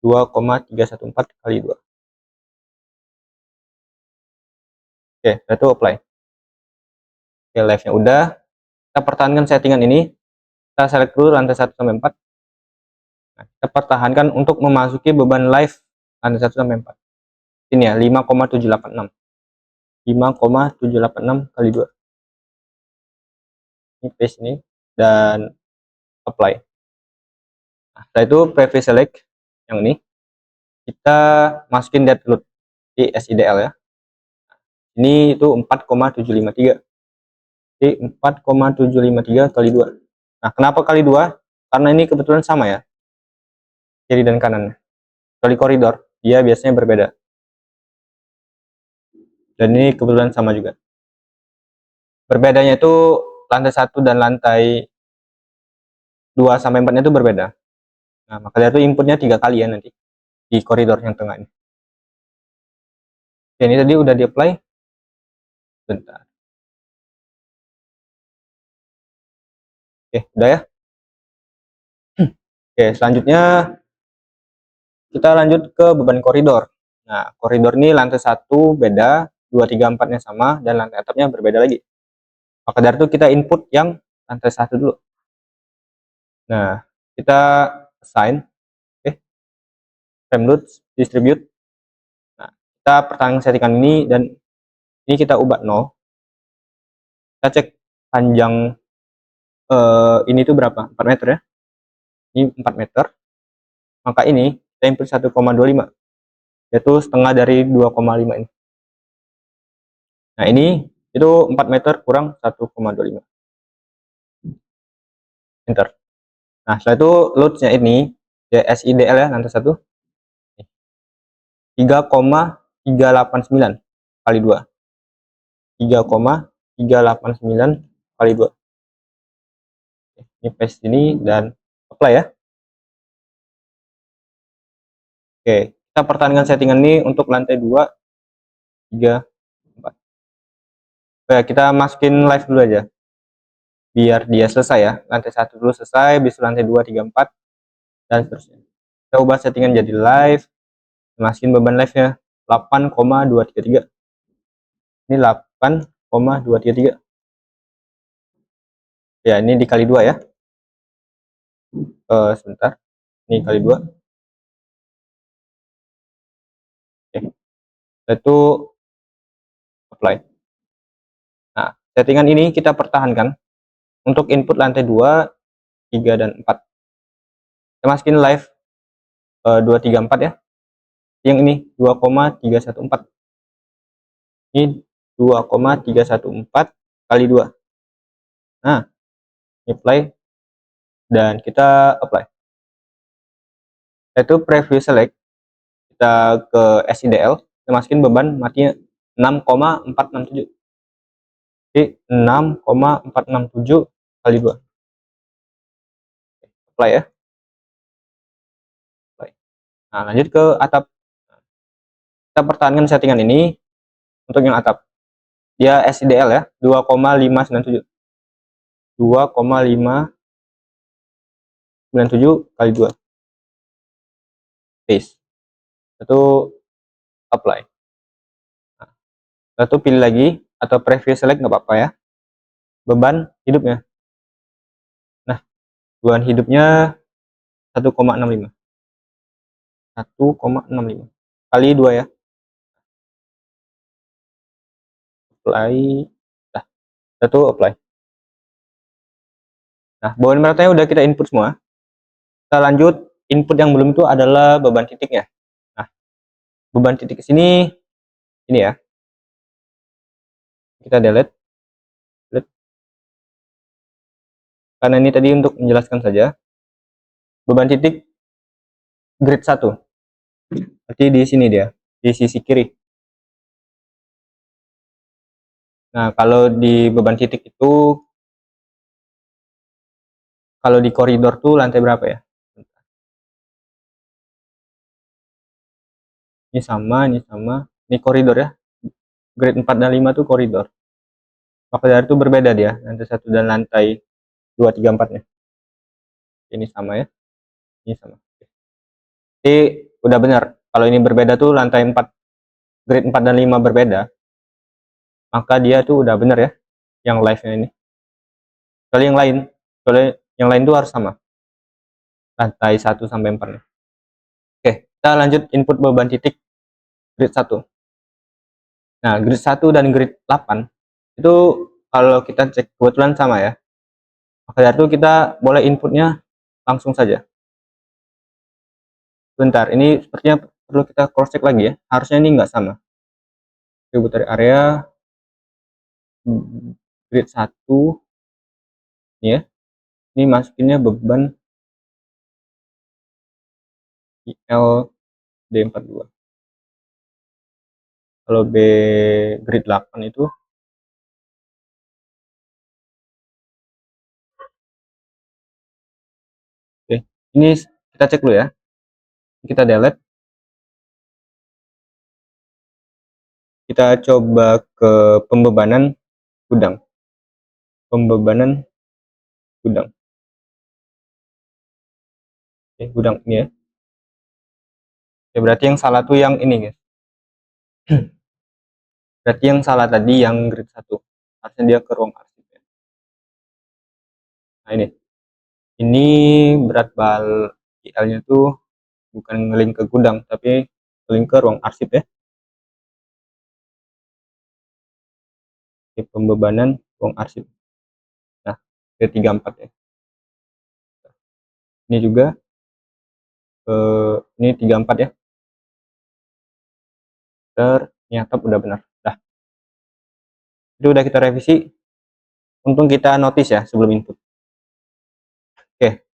2,314 kali 2. Oke, itu apply. Oke, live-nya udah. Kita pertahankan settingan ini. Kita select dulu lantai 1 sampai 4. Nah, kita pertahankan untuk memasuki beban live lantai 1 sampai 4. Ini ya, 5,786. 5,786 kali 2. Ini paste ini dan apply. Nah, setelah itu preview select yang ini. Kita masukin dead load di SIDL ya. Ini itu 4,753. Jadi 4,753 kali 2. Nah, kenapa kali 2? Karena ini kebetulan sama ya, kiri dan kanan. Kali koridor, dia biasanya berbeda. Dan ini kebetulan sama juga. Berbedanya itu lantai 1 dan lantai 2 sampai 4 itu berbeda. Nah, makanya itu inputnya 3 kali ya nanti di koridor yang tengah ini. Oke, ini tadi udah di apply. Bentar. Oke, udah ya. Oke, selanjutnya kita lanjut ke beban koridor. Nah, koridor ini lantai 1 beda, 2, 3, 4-nya sama, dan lantai atapnya berbeda lagi. Maka dari itu kita input yang lantai 1 dulu. Nah, kita assign, frame load, distribute. Nah, kita pertahankan settingan ini, dan ini kita ubah 0. Kita cek panjang ini tuh berapa? 4 meter ya. Ini 4 meter. Maka ini kita input 1,25. Yaitu setengah dari 2,5 ini. Nah, ini itu 4 meter kurang 1,25. Enter. Nah, setelah itu loads-nya ini SIDL ya, lantai 1. 3,389 kali 2. 3,389 kali 2. Ini paste ini dan apply ya. Oke, kita pertahankan settingan ini untuk lantai 2, 3, 4. Oke, kita masukin live dulu aja biar dia selesai ya. Lantai 1 dulu selesai, bisa lantai 2, 3, 4 dan seterusnya. Kita ubah settingan jadi live. Masukin beban live nya 8,233. Ini 8,233. Ya, ini dikali 2 ya. Sebentar. Ini kali 2. Oke. Itu apply. Nah, settingan ini kita pertahankan untuk input lantai 2, 3, dan 4. Kita masukin live 2, 3, 4 ya. Yang ini 2,314. Ini 2,314 kali 2. Nah, apply dan kita apply. Itu preview select. Kita ke SIDL, kita masukin beban matinya 6,467. Jadi 6,467 kali 2. Apply ya. Apply. Nah, lanjut ke atap. Kita pertahankan settingan ini untuk yang atap. Dia SIDL ya, 2,597. 2,597 kali 2. Paste. Itu apply. Nah, lalu pilih lagi atau preview select nggak apa-apa ya. Beban hidupnya. Nah, beban hidupnya 1,65. 1,65 kali 2 ya. Apply. Nah, itu apply. Nah, beban beratnya udah kita input semua. Kita lanjut, input yang belum itu adalah beban titiknya. Nah, beban titik sini ini ya. Kita delete. Karena ini tadi untuk menjelaskan saja. Beban titik grade 1. Berarti di sini dia, di sisi kiri. Nah, kalau di beban titik itu, kalau di koridor tuh lantai berapa ya? Ini sama, ini sama. Ini koridor ya. Grade 4 dan 5 tuh koridor. Maka dari itu berbeda dia, lantai 1 dan lantai 2, 3, 4-nya. Ini sama ya. Ini sama. Jadi udah benar. Kalau ini berbeda tuh lantai 4, grade 4 dan 5 berbeda. Maka dia tuh udah benar ya. Yang live-nya ini. Kalau yang lain tuh harus sama. Lantai 1 sampai 4-nya. Oke, kita lanjut input beban titik grid 1. Nah, grid 1 dan grid 8 itu kalau kita cek kebetulan sama ya. Maka dari itu kita boleh inputnya langsung saja. Bentar, ini sepertinya perlu kita cross check lagi ya. Harusnya ini nggak sama. Tributary area grid 1 ini ya. Ini masukinnya beban ILD42. Kalau B grid 8 itu oke, ini kita cek dulu ya. Kita delete. Kita coba ke pembebanan gudang. Pembebanan gudang. Oke, gudang ini ya. Oke, berarti yang salah tuh yang ini guys. Berarti yang salah tadi yang grid 1. Harusnya dia ke ruang arsip ya. Nah ini berat bal IL-nya tuh bukan ngelink ke gudang, tapi ngelink ke ruang arsip ya. Oke, pembebanan ruang arsip. Nah, T34 ya. Ini juga ini 34 ya. Ternyata udah benar. Dah. Itu udah kita revisi. Untung kita notice ya sebelum input. Oke.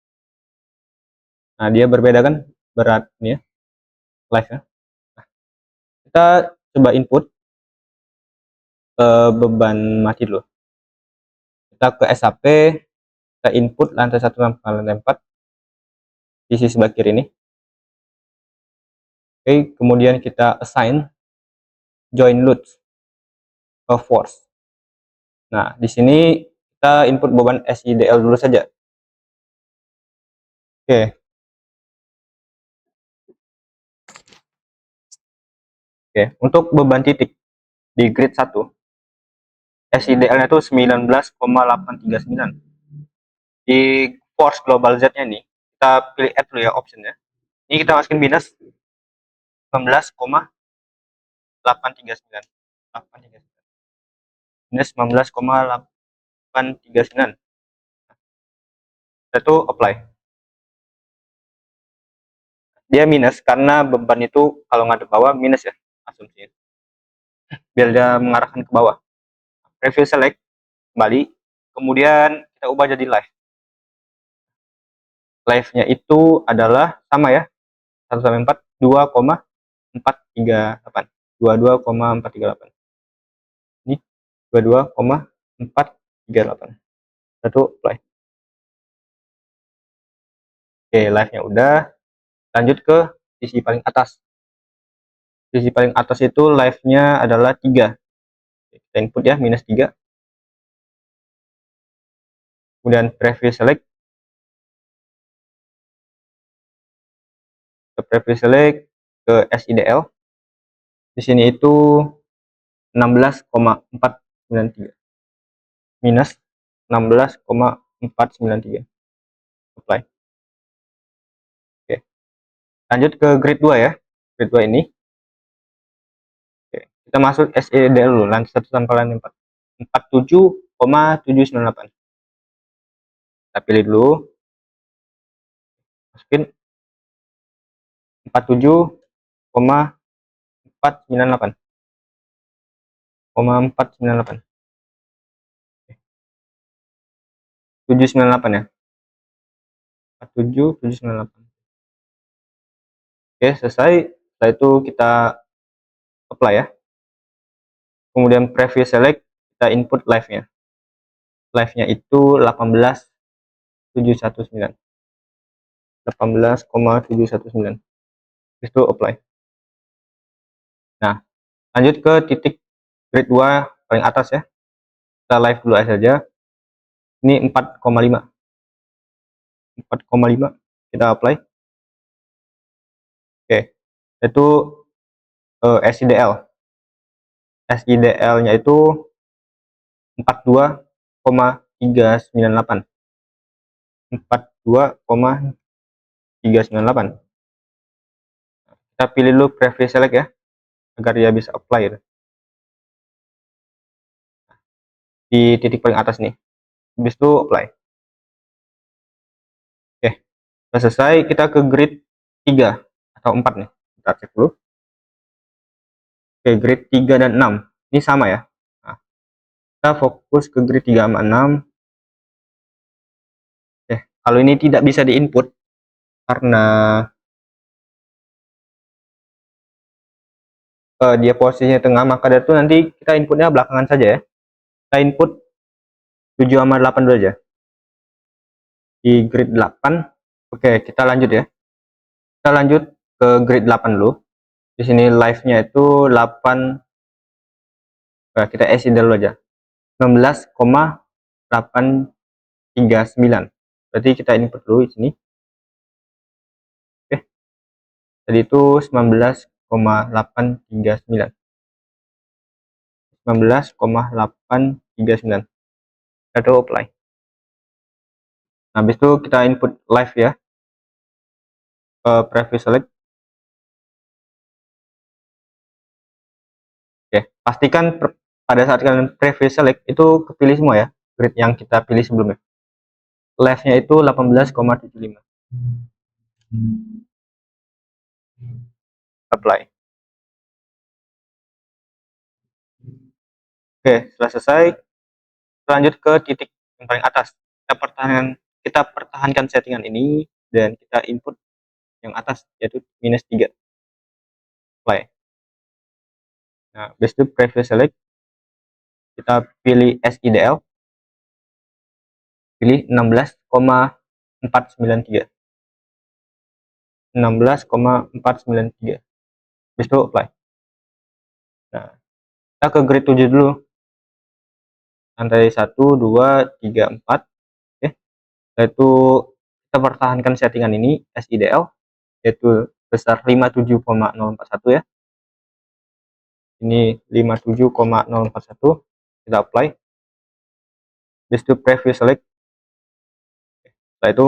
Nah, dia berbeda kan berat ini ya. Live ya. Nah, kita coba input beban mati dulu. Kita ke SAP, kita input lantai 1 sampai lantai 4 di sisi sebelah kiri ini. Oke, kemudian kita assign join load ke force. Nah, di sini kita input beban SIDL dulu saja. Oke. Oke, untuk beban titik di grid 1 SIDL-nya itu 19,839. Di force global Z-nya nih, kita pilih add dulu ya optionnya. Ini kita masukin minus 19,839. Minus 19,839. Itu apply. Dia minus karena beban itu kalau ngadep bawah minus ya asumsinya. Biar dia mengarahkan ke bawah. Preview select kembali, kemudian kita ubah jadi live. Live-nya itu adalah sama ya, 1 sampai 4, 2,438. 22,438. Ini 22,438. Satu play. Oke, live-nya udah. Lanjut ke sisi paling atas. Sisi paling atas itu live-nya adalah 3. Kita input ya, minus 3. Kemudian preview select. Ke preview select ke SIDL. Di sini itu 16,493. Minus 16,493. Apply. Oke. Lanjut ke grade 2 ya. Grade 2 ini. Oke. Kita masuk SIDL dulu, lantai 1 sampai lantai 4. 47,798. Kita pilih dulu. masukin 47,498 798 ya, 47798. Oke, selesai. Setelah itu kita apply ya. Kemudian preview select, kita input live-nya. Live-nya itu 18,719. 18,719. Itu apply. Nah, lanjut ke titik grid 2 paling atas ya. Kita live dulu saja. Ini 4,5. 4,5 kita apply. Oke. Itu SIDL. SIDL-nya itu 42,398. 42,398. Kita pilih dulu preview select ya, agar dia bisa apply gitu. Di titik paling atas nih. Habis itu apply. Oke. Sudah selesai, kita ke grid 3 atau 4 nih. Kita cek dulu. Oke, grid 3 dan 6. Ini sama ya. Nah, kita fokus ke grid 3 sama 6. Oke, kalau ini tidak bisa diinput karena dia posisinya tengah, maka dari itu nanti kita inputnya belakangan saja ya. Kita input 7 sama 8 dulu aja. Di grid 8. Oke, kita lanjut ya. Kita lanjut ke grid 8 dulu. Di sini live-nya itu 8. Nah, kita isi dulu aja. 19,839. Berarti kita input dulu di sini. Oke. Tadi itu 19,839. 19,839. Kita apply. Nah, habis itu kita input live ya. Preview select. Oke, pastikan pada saat kalian preview select itu kepilih semua ya, grid yang kita pilih sebelumnya. Live-nya itu 18,75. Apply. Oke, setelah selesai, lanjut ke titik yang paling atas. Kita pertahankan settingan ini dan kita input yang atas, yaitu -3. Apply. Nah, habis itu preview select, kita pilih SIDL, pilih 16,493. 16,493. Habis itu apply. Nah, kita ke grid 7 dulu. Lantai 1, 2, 3, 4. Oke. Setelah itu kita pertahankan settingan ini SIDL, yaitu besar 57,041 ya. Ini 57,041. Kita apply. Habis itu preview select. Setelah itu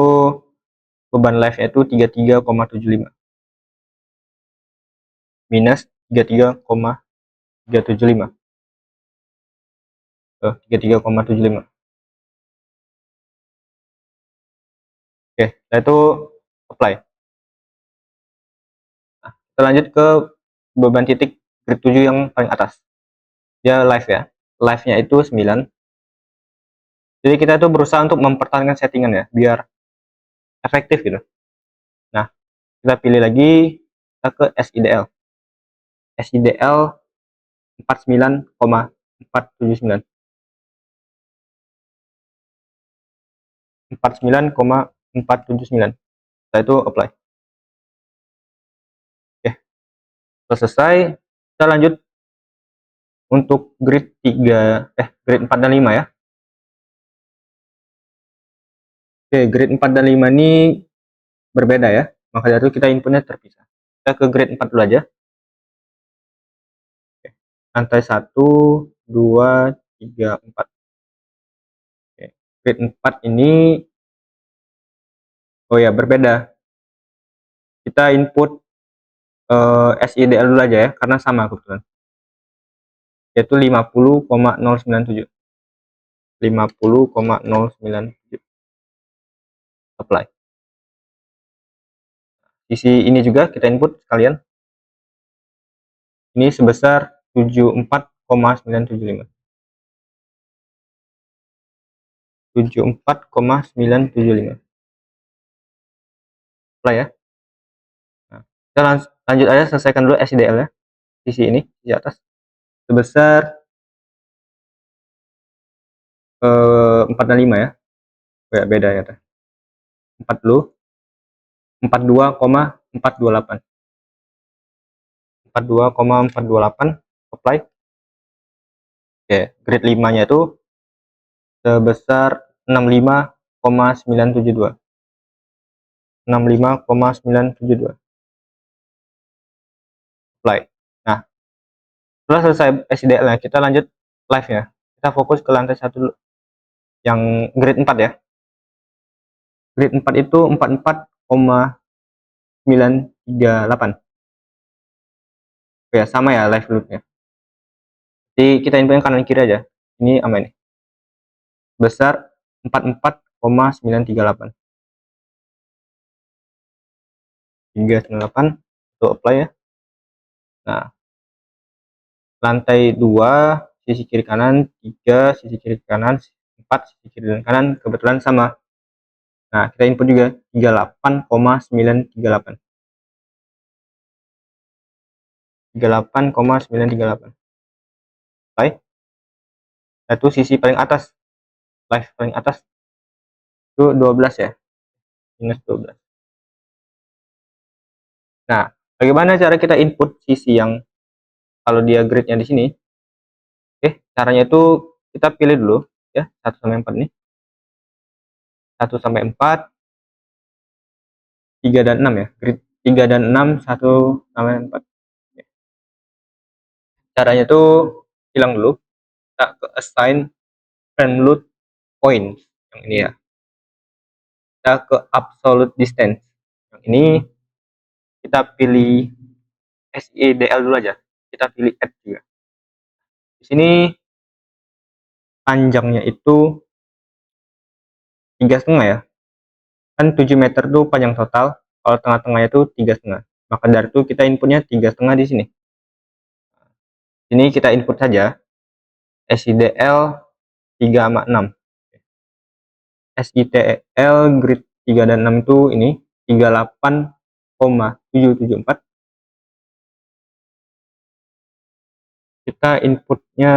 beban live-nya itu 33,75. Minus 33,375. 33,75. Oke, setelah itu apply. Nah, kita lanjut ke beban titik grid 7 yang paling atas. Dia live ya. Live-nya itu 9. Jadi kita tuh berusaha untuk mempertahankan settingan ya, biar efektif gitu. Nah, kita pilih lagi, kita ke SIDL. SIDL 49,479. 49,479. Setelah itu apply. Oke, setelah selesai, kita lanjut untuk grid 4 dan 5 ya. Oke, grid 4 dan 5 ini berbeda ya. Maka dari itu kita inputnya terpisah. Kita ke grid 4 dulu aja. Oke. Lantai 1, 2, 3, 4. Oke. Grid 4 ini berbeda. Kita input SIDL dulu aja ya, karena sama kebetulan. Yaitu 50,097. 50,097. Apply. Sisi ini juga kita input sekalian. Ini sebesar 74,975. 74,975. Apply ya. Nah, kita lanjut aja, selesaikan dulu SIDL-nya. Sisi ini, di atas. Sebesar 465 ya. Beda ya. 42,428. 42,428. Apply. Oke, grade 5-nya itu sebesar 65,972. 65,972. Apply. Nah, setelah selesai SIDL-nya, kita lanjut live-nya. Kita fokus ke lantai 1 dulu. Yang grade 4 ya. Grade 4 itu 44,938. Ya, sama ya live loop-nya. Jadi kita input yang kanan kiri aja. Ini aman nih. Besar 44,938. 398 untuk apply ya. Nah, lantai 2 sisi kiri kanan, 3 sisi kiri kanan, 4 sisi kiri dan kanan kebetulan sama. Nah, kita input juga 38,938. 38,938. Apply. Itu sisi paling atas. Live paling atas itu 12 ya. Minus 12. Nah, bagaimana cara kita input sisi yang kalau dia grade-nya di sini? Oke, caranya itu kita pilih dulu ya, 1 sampai 4 nih. 1 sampai 4, 3 dan 6 ya. Grade 3 dan 6, 1 sampai 4. Oke. Caranya itu hilang dulu. Kita ke assign frame load point yang ini ya. Kita ke absolute distance. Yang ini kita pilih SIDL dulu aja. Kita pilih add juga. Di sini panjangnya itu 3,5 ya. Kan 7 meter itu panjang total. Kalau tengah-tengahnya itu 3,5. Maka dari itu kita inputnya 3,5 di sini. Ini kita input saja SIDL 3,6. SITL grid 3 dan 6 itu ini 38,774. Kita inputnya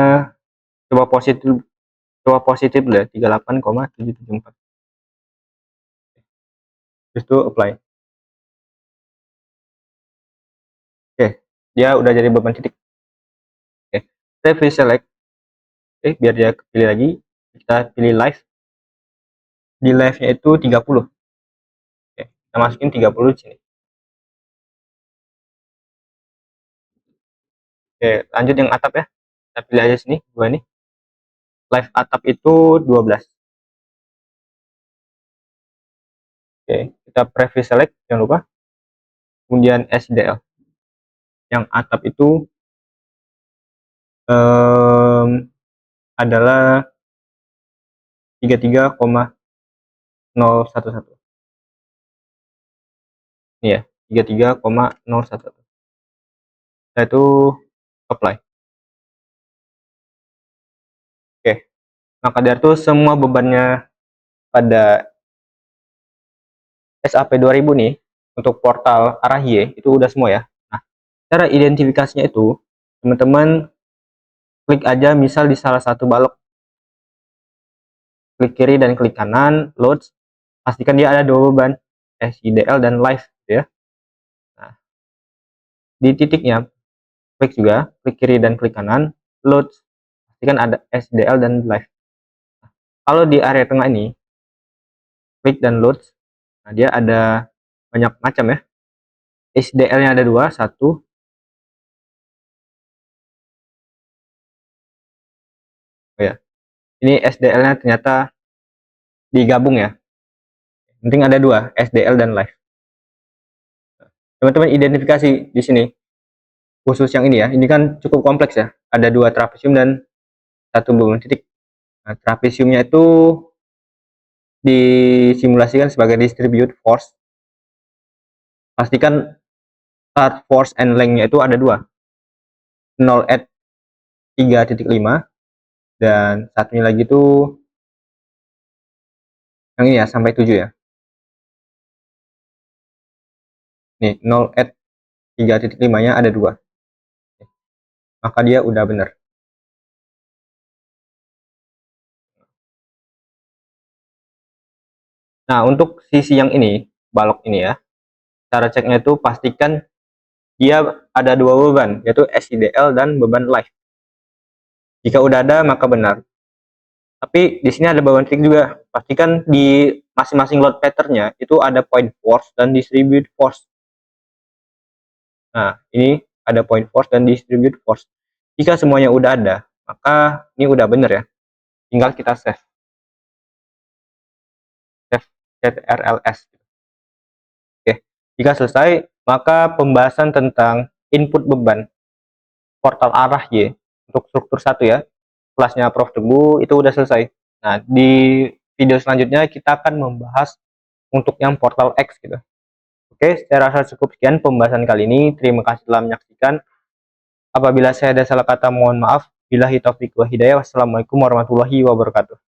coba positif deh, 38,774. Terus itu apply. Oke, dia udah jadi beban titik. Oke, kita free select. Oke, biar dia kepilih lagi, kita pilih live. Di live-nya itu 30. Oke, kita masukin 30 di sini. Oke, lanjut yang atap ya. Kita pilih aja sini, dua ini. Live atap itu 12. Oke, kita preview select, jangan lupa. Kemudian SDL. Yang atap itu adalah 33,011. Ini ya, 33,011. Nah, itu apply. Oke, maka dari itu semua bebannya pada SAP 2000 nih untuk portal arah Y itu udah semua ya. Nah, cara identifikasinya itu teman-teman klik aja misal di salah satu balok, klik kiri dan klik kanan, load, pastikan dia ada dua beban, SIDL dan live ya. Nah, di titiknya klik juga, klik kiri dan klik kanan, load, pastikan ada SIDL dan live. Nah, kalau di area tengah ini klik dan load, nah dia ada banyak macam ya. SDL-nya ada dua, satu. Oh ya, ini SDL-nya ternyata digabung ya. Penting ada dua, SDL dan live. Teman-teman identifikasi di sini. Khusus yang ini ya, ini kan cukup kompleks ya. Ada dua trapesium dan satu beban titik. Nah, trapesiumnya itu disimulasikan sebagai distribute force. pastikan start, force, and length-nya itu ada 2, 0 at 3.5, dan satunya lagi tuh yang ini ya, sampai 7 ya. Nih, 0 at 3.5-nya ada 2. Maka dia udah bener. Nah, untuk sisi yang ini, balok ini ya, cara ceknya itu pastikan dia ada 2 beban, yaitu SIDL dan beban live. Jika udah ada, maka benar. Tapi di sini ada beban trik juga. Pastikan di masing-masing load pattern-nya itu ada point force dan distribute force. Nah, ini ada point force dan distribute force. Jika semuanya udah ada, maka ini udah bener ya. Tinggal kita save RLS. Oke, jika selesai, maka pembahasan tentang input beban portal arah Y untuk struktur 1 ya, kelasnya Prof Teguh itu udah selesai. Nah, di video selanjutnya kita akan membahas untuk yang portal X gitu. Oke, saya rasa cukup sekian pembahasan kali ini. Terima kasih telah menyaksikan. Apabila saya ada salah kata, mohon maaf. Billahi taufiq wa hidayah. Wassalamualaikum warahmatullahi wabarakatuh.